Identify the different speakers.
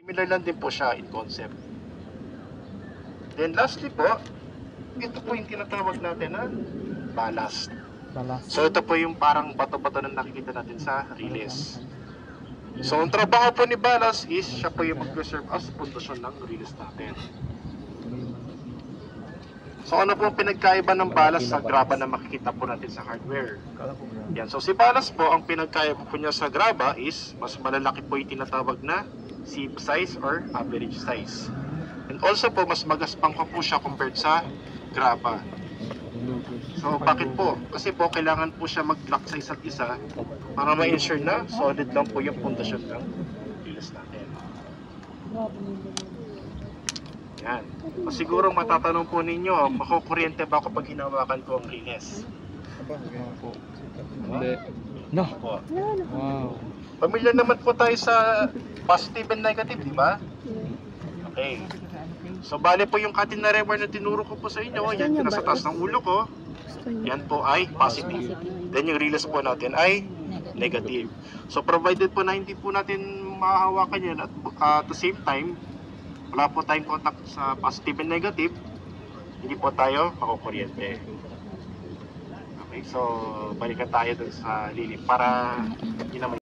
Speaker 1: Similar lang din po siya in concept. Then lastly po, ito po yung tinatawag natin na ballast. So ito po yung parang bato-bato na nakikita natin sa release. So ang trabaho po ni ballast is siya po yung mag-preserve as pundasyon ng release natin. So ano po ang pinagkaiba ng ballast sa graba na makikita po natin sa hardware? Yan. So si ballast po, ang pinagkaiba po niya sa graba is mas malalaki po yung tinatawag na sieve size or average size. And also po, mas magaspang pa po siya compared sa graba. So bakit po? Kasi po kailangan po siya mag-lock sa isa't isa para ma-ensure na solid lang po yung pundasyon ng release natin. Yan. So, siguro matatanong po ninyo, makukuryente ba ako pag hinawakan ko ang release?
Speaker 2: Hindi. No.
Speaker 1: Po.
Speaker 2: Wow.
Speaker 1: Pamilyar naman po tayo sa positive and negative, di ba? Okay. So bale po yung catenary wire na tinuro ko po sa inyo, yan yung nasa taas ng ulo ko, yan po ay positive. Then yung release po natin ay negative. So provided po na hindi po natin mahahawakan yan at the same time, wala po tayong contact sa positive and negative, hindi po tayo makukuryente. Okay, so balikan tayo dun sa lilim para hindi naman